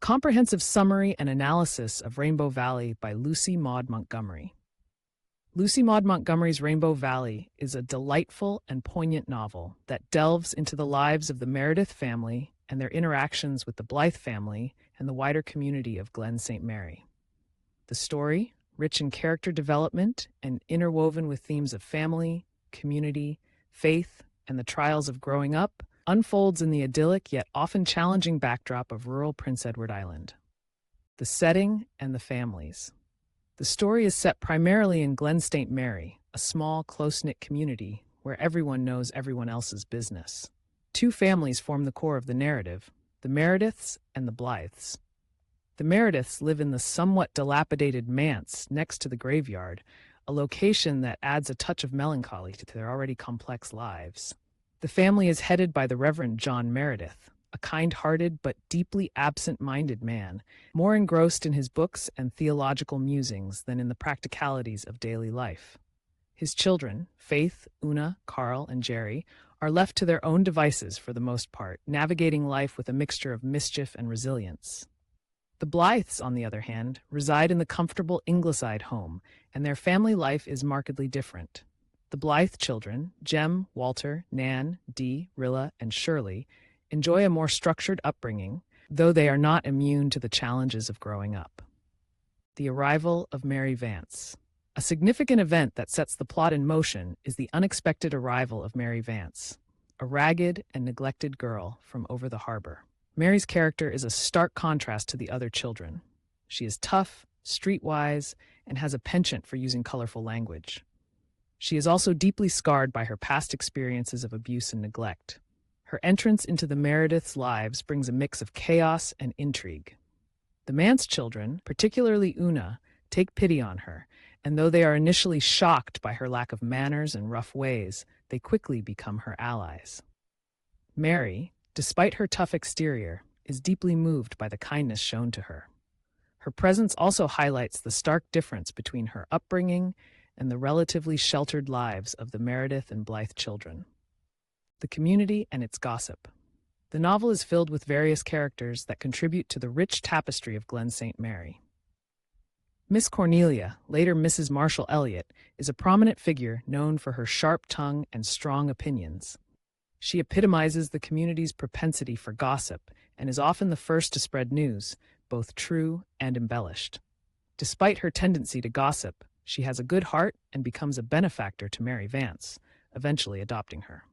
comprehensive summary and analysis of Rainbow Valley by Lucy Maud Montgomery. Lucy Maud Montgomery's Rainbow Valley is a delightful and poignant novel that delves into the lives of the Meredith family and their interactions with the Blythe family and the wider community of Glen St. Mary. The story, rich in character development and interwoven with themes of family, community, faith, and the trials of growing up, unfolds in the idyllic yet often challenging backdrop of rural Prince Edward Island. The setting and the families. The story is set primarily in Glen St. Mary, a small, close-knit community where everyone knows everyone else's business. Two families form the core of the narrative, the Merediths and the Blythes. The Merediths live in the somewhat dilapidated manse next to the graveyard, a location that adds a touch of melancholy to their already complex lives. The family is headed by the Reverend John Meredith, a kind-hearted but deeply absent-minded man, more engrossed in his books and theological musings than in the practicalities of daily life. His children, Faith, Una, Carl, and Jerry, are left to their own devices for the most part, navigating life with a mixture of mischief and resilience. The Blythes, on the other hand, reside in the comfortable Ingleside home, and their family life is markedly different. The Blythe children, Jem, Walter, Nan, Dee, Rilla, and Shirley, enjoy a more structured upbringing, though they are not immune to the challenges of growing up. The arrival of Mary Vance. A significant event that sets the plot in motion is the unexpected arrival of Mary Vance, a ragged and neglected girl from over the harbor. Mary's character is a stark contrast to the other children. She is tough, streetwise, and has a penchant for using colorful language. She is also deeply scarred by her past experiences of abuse and neglect. Her entrance into the Merediths' lives brings a mix of chaos and intrigue. The Mance children, particularly Una, take pity on her, and though they are initially shocked by her lack of manners and rough ways, they quickly become her allies. Mary, despite her tough exterior, is deeply moved by the kindness shown to her. Her presence also highlights the stark difference between her upbringing and the relatively sheltered lives of the Meredith and Blythe children. The community and its gossip. The novel is filled with various characters that contribute to the rich tapestry of Glen St. Mary. Miss Cornelia, later Mrs. Marshall Elliott, is a prominent figure known for her sharp tongue and strong opinions. She epitomizes the community's propensity for gossip and is often the first to spread news, both true and embellished. Despite her tendency to gossip, she has a good heart and becomes a benefactor to Mary Vance, eventually adopting her.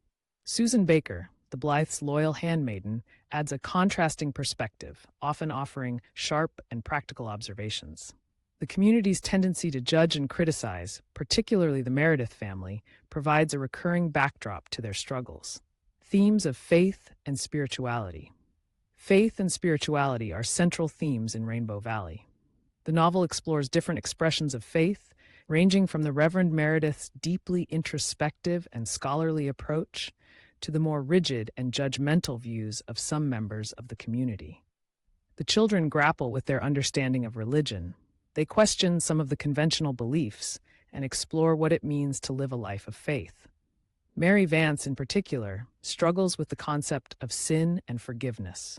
Susan Baker, the Blythe's loyal handmaiden, adds a contrasting perspective, often offering sharp and practical observations. The community's tendency to judge and criticize, particularly the Meredith family, provides a recurring backdrop to their struggles. Themes of faith and spirituality. Faith and spirituality are central themes in Rainbow Valley. The novel explores different expressions of faith, ranging from the Reverend Meredith's deeply introspective and scholarly approach to the more rigid and judgmental views of some members of the community. The children grapple with their understanding of religion. They question some of the conventional beliefs and explore what it means to live a life of faith. Mary Vance, in particular, struggles with the concept of sin and forgiveness.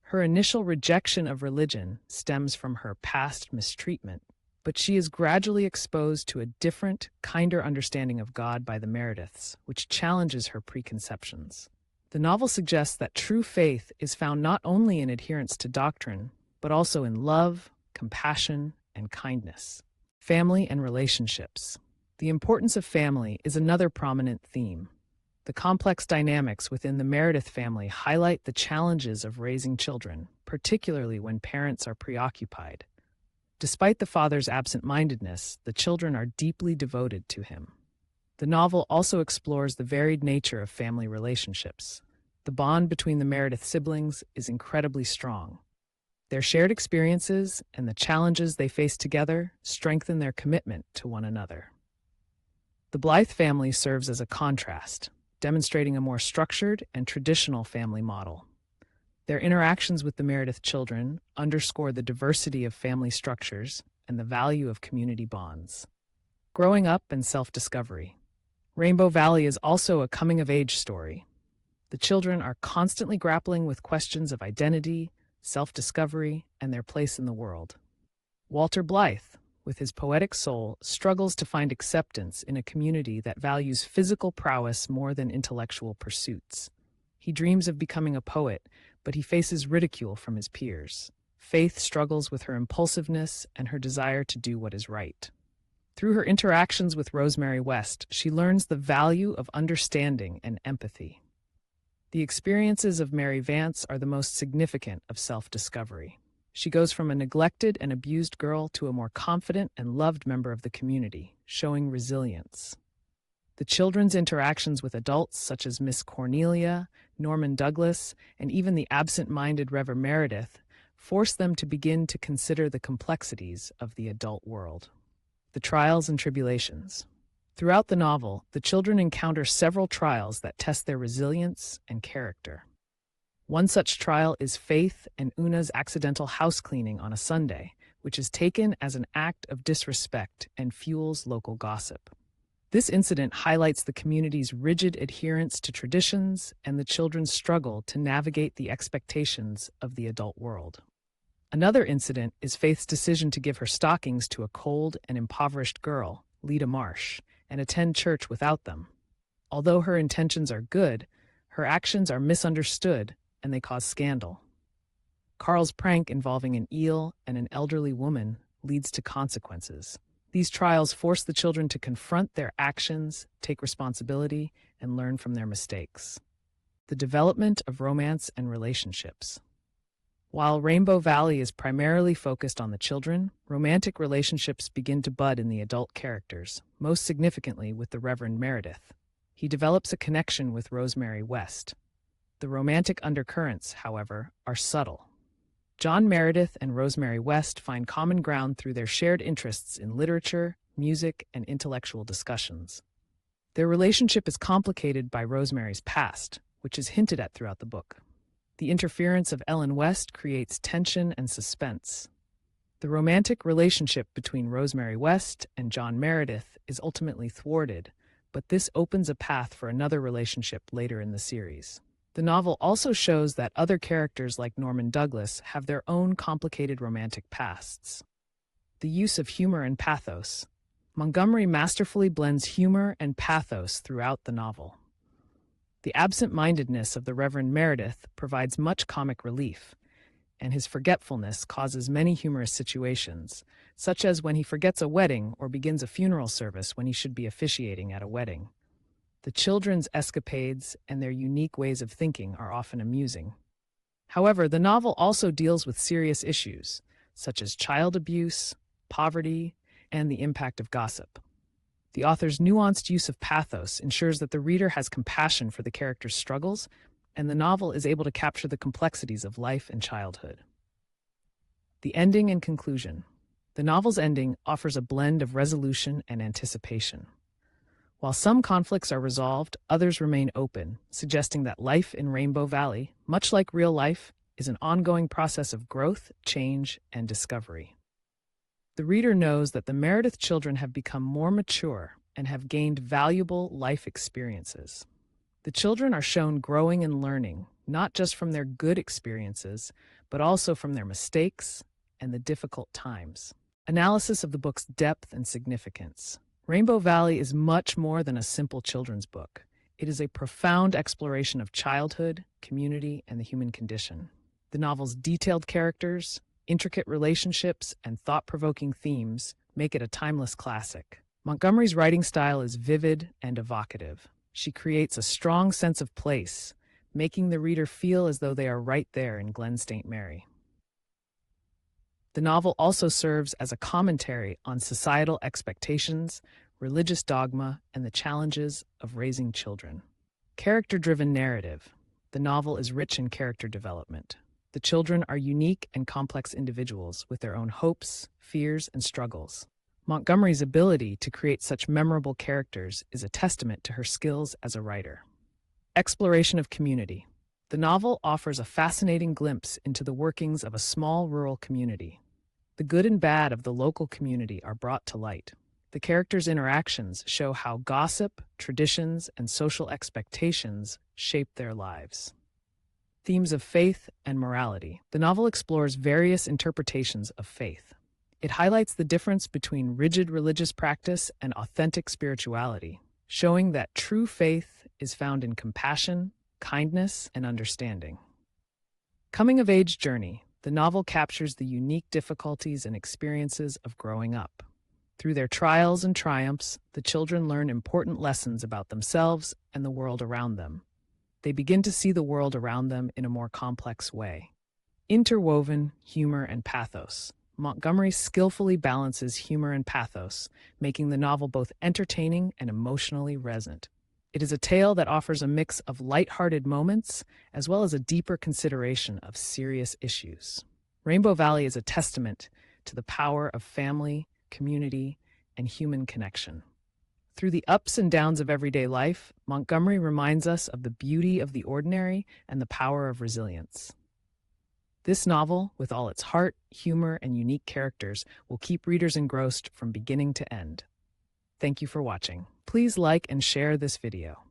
Her initial rejection of religion stems from her past mistreatment, but she is gradually exposed to a different, kinder understanding of God by the Merediths, which challenges her preconceptions. The novel suggests that true faith is found not only in adherence to doctrine, but also in love, compassion, and kindness. Family and relationships. The importance of family is another prominent theme. The complex dynamics within the Meredith family highlight the challenges of raising children, particularly when parents are preoccupied. Despite the father's absent-mindedness, the children are deeply devoted to him. The novel also explores the varied nature of family relationships. The bond between the Meredith siblings is incredibly strong. Their shared experiences and the challenges they face together strengthen their commitment to one another. The Blythe family serves as a contrast, demonstrating a more structured and traditional family model. Their interactions with the Meredith children underscore the diversity of family structures and the value of community bonds. Growing up and self-discovery. Rainbow Valley is also a coming-of-age story. The children are constantly grappling with questions of identity, self-discovery, and their place in the world. Walter Blythe, with his poetic soul, struggles to find acceptance in a community that values physical prowess more than intellectual pursuits. He dreams of becoming a poet, but he faces ridicule from his peers. Faith struggles with her impulsiveness and her desire to do what is right. Through her interactions with Rosemary West, she learns the value of understanding and empathy. The experiences of Mary Vance are the most significant of self-discovery. She goes from a neglected and abused girl to a more confident and loved member of the community, showing resilience. The children's interactions with adults such as Miss Cornelia, Norman Douglas, and even the absent-minded Reverend Meredith force them to begin to consider the complexities of the adult world. The trials and tribulations. Throughout the novel, the children encounter several trials that test their resilience and character. One such trial is Faith and Una's accidental house cleaning on a Sunday, which is taken as an act of disrespect and fuels local gossip. This incident highlights the community's rigid adherence to traditions and the children's struggle to navigate the expectations of the adult world. Another incident is Faith's decision to give her stockings to a cold and impoverished girl, Lita Marsh, and attend church without them. Although her intentions are good, her actions are misunderstood and they cause scandal. Carl's prank involving an eel and an elderly woman leads to consequences. These trials force the children to confront their actions, take responsibility, and learn from their mistakes. The development of romance and relationships. While Rainbow Valley is primarily focused on the children, romantic relationships begin to bud in the adult characters, most significantly with the Reverend Meredith. He develops a connection with Rosemary West. The romantic undercurrents, however, are subtle. John Meredith and Rosemary West find common ground through their shared interests in literature, music, and intellectual discussions. Their relationship is complicated by Rosemary's past, which is hinted at throughout the book. The interference of Ellen West creates tension and suspense. The romantic relationship between Rosemary West and John Meredith is ultimately thwarted, but this opens a path for another relationship later in the series. The novel also shows that other characters like Norman Douglas have their own complicated romantic pasts. The use of humor and pathos. Montgomery masterfully blends humor and pathos throughout the novel. The absent-mindedness of the Reverend Meredith provides much comic relief, and his forgetfulness causes many humorous situations, such as when he forgets a wedding or begins a funeral service when he should be officiating at a wedding. The children's escapades and their unique ways of thinking are often amusing. However, the novel also deals with serious issues, such as child abuse, poverty, and the impact of gossip. The author's nuanced use of pathos ensures that the reader has compassion for the characters' struggles, and the novel is able to capture the complexities of life and childhood. The ending and conclusion. The novel's ending offers a blend of resolution and anticipation. While some conflicts are resolved, others remain open, suggesting that life in Rainbow Valley, much like real life, is an ongoing process of growth, change, and discovery. The reader knows that the Meredith children have become more mature and have gained valuable life experiences. The children are shown growing and learning, not just from their good experiences, but also from their mistakes and the difficult times. Analysis of the book's depth and significance. Rainbow Valley is much more than a simple children's book. It is a profound exploration of childhood, community, and the human condition. The novel's detailed characters, intricate relationships, and thought-provoking themes make it a timeless classic. Montgomery's writing style is vivid and evocative. She creates a strong sense of place, making the reader feel as though they are right there in Glen St. Mary. The novel also serves as a commentary on societal expectations, religious dogma, and the challenges of raising children. Character-driven narrative. The novel is rich in character development. The children are unique and complex individuals with their own hopes, fears, and struggles. Montgomery's ability to create such memorable characters is a testament to her skills as a writer. Exploration of community. The novel offers a fascinating glimpse into the workings of a small rural community. The good and bad of the local community are brought to light. The characters' interactions show how gossip, traditions, and social expectations shape their lives. Themes of faith and morality. The novel explores various interpretations of faith. It highlights the difference between rigid religious practice and authentic spirituality, showing that true faith is found in compassion, kindness, and understanding. Coming-of-age journey. The novel captures the unique difficulties and experiences of growing up. Through their trials and triumphs, the children learn important lessons about themselves and the world around them. They begin to see the world around them in a more complex way. Interwoven humor and pathos. Montgomery skillfully balances humor and pathos, making the novel both entertaining and emotionally resonant. It is a tale that offers a mix of lighthearted moments as well as a deeper consideration of serious issues. Rainbow Valley is a testament to the power of family, community, and human connection. Through the ups and downs of everyday life, Montgomery reminds us of the beauty of the ordinary and the power of resilience. This novel, with all its heart, humor, and unique characters, will keep readers engrossed from beginning to end. Thank you for watching. Please like and share this video.